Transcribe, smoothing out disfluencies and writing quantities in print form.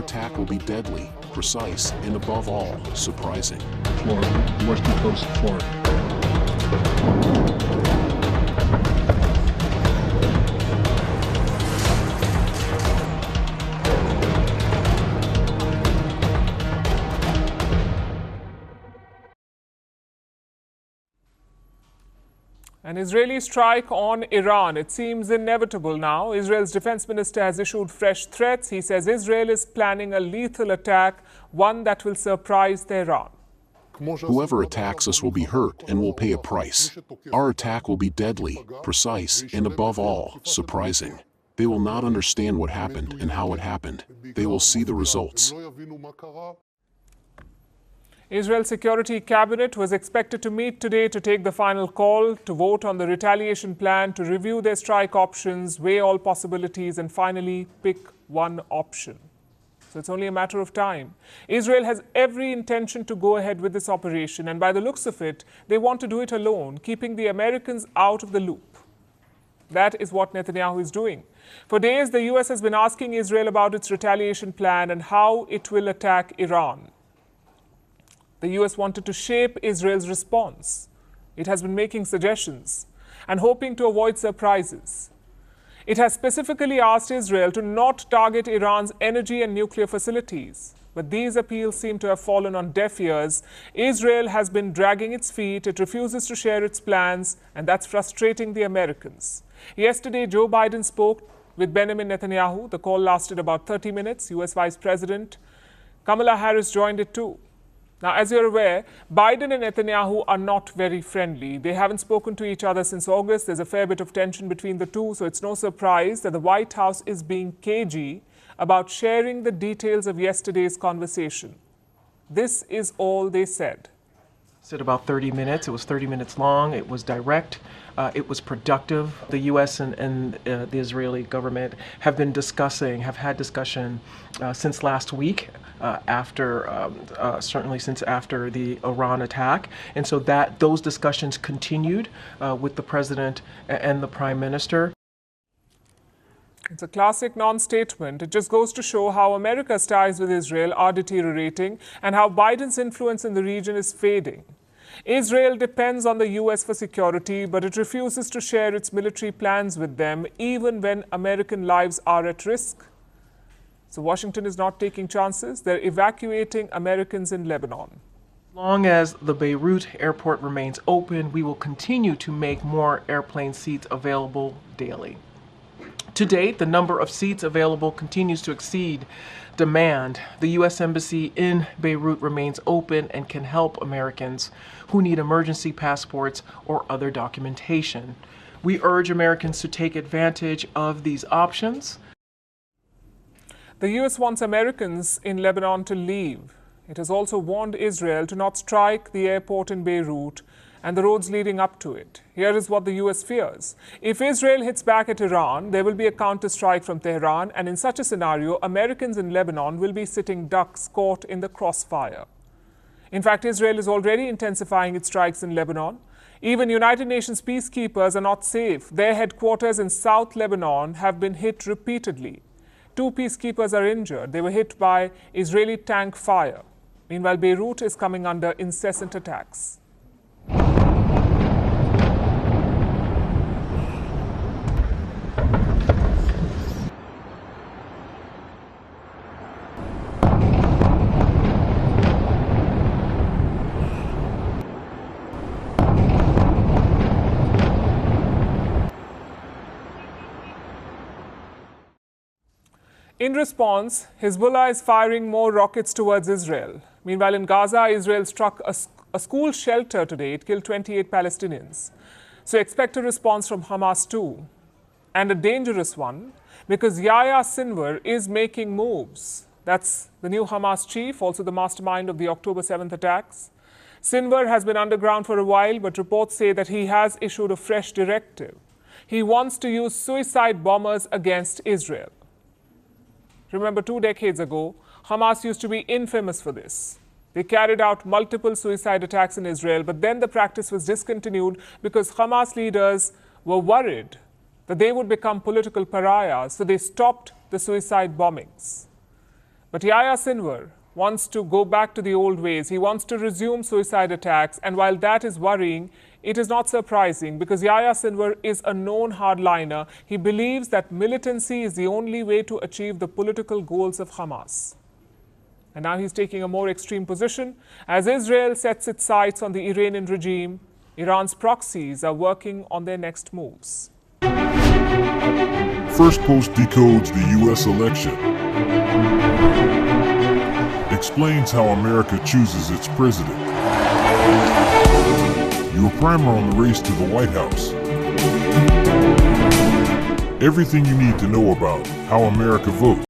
attack will be deadly, precise, and above all, surprising. Florida, western coast of Florida. An Israeli strike on Iran. It seems inevitable now. Israel's defense minister has issued fresh threats. He says Israel is planning a lethal attack, one that will surprise Tehran. Whoever attacks us will be hurt and will pay a price. Our attack will be deadly, precise, and above all, surprising. They will not understand what happened and how it happened. They will see the results. Israel's Security Cabinet was expected to meet today to take the final call, to vote on the retaliation plan, to review their strike options, weigh all possibilities, and finally pick one option. So it's only a matter of time. Israel has every intention to go ahead with this operation, and by the looks of it, they want to do it alone, keeping the Americans out of the loop. That is what Netanyahu is doing. For days, the US has been asking Israel about its retaliation plan and how it will attack Iran. The US wanted to shape Israel's response. It has been making suggestions and hoping to avoid surprises. It has specifically asked Israel to not target Iran's energy and nuclear facilities. But these appeals seem to have fallen on deaf ears. Israel has been dragging its feet. It refuses to share its plans, and that's frustrating the Americans. Yesterday, Joe Biden spoke with Benjamin Netanyahu. The call lasted about 30 minutes. US Vice President Kamala Harris joined it too. Now, as you're aware, Biden and Netanyahu are not very friendly. They haven't spoken to each other since August. There's a fair bit of tension between the two, so it's no surprise that the White House is being cagey about sharing the details of yesterday's conversation. This is all they said. Said about 30 minutes. It was 30 minutes long. It was direct. It was productive. The U.S. and the Israeli government have had discussion since last week, certainly since after the Iran attack. And so those discussions continued with the president and the prime minister. It's a classic non-statement. It just goes to show how America's ties with Israel are deteriorating and how Biden's influence in the region is fading. Israel depends on the US for security, but it refuses to share its military plans with them, even when American lives are at risk. So Washington is not taking chances. They're evacuating Americans in Lebanon. As long as the Beirut airport remains open, we will continue to make more airplane seats available daily. To date, the number of seats available continues to exceed demand. The U.S. Embassy in Beirut remains open and can help Americans who need emergency passports or other documentation. We urge Americans to take advantage of these options. The U.S. wants Americans in Lebanon to leave. It has also warned Israel to not strike the airport in Beirut and the roads leading up to it. Here is what the US fears. If Israel hits back at Iran, there will be a counter-strike from Tehran, and in such a scenario, Americans in Lebanon will be sitting ducks caught in the crossfire. In fact, Israel is already intensifying its strikes in Lebanon. Even United Nations peacekeepers are not safe. Their headquarters in South Lebanon have been hit repeatedly. 2 peacekeepers are injured. They were hit by Israeli tank fire. Meanwhile, Beirut is coming under incessant attacks. In response, Hezbollah is firing more rockets towards Israel. Meanwhile, in Gaza, Israel struck a school shelter today. It killed 28 Palestinians. So expect a response from Hamas too. And a dangerous one, because Yahya Sinwar is making moves. That's the new Hamas chief, also the mastermind of the October 7th attacks. Sinwar has been underground for a while, but reports say that he has issued a fresh directive. He wants to use suicide bombers against Israel. Remember, 2 decades ago, Hamas used to be infamous for this. They carried out multiple suicide attacks in Israel, but then the practice was discontinued because Hamas leaders were worried that they would become political pariahs, so they stopped the suicide bombings. But Yahya Sinwar wants to go back to the old ways. He wants to resume suicide attacks. And while that is worrying, it is not surprising because Yahya Sinwar is a known hardliner. He believes that militancy is the only way to achieve the political goals of Hamas. And now he's taking a more extreme position. As Israel sets its sights on the Iranian regime, Iran's proxies are working on their next moves. First Post decodes the U.S. election. Explains how America chooses its president. Your primer on the race to the White House. Everything you need to know about how America votes.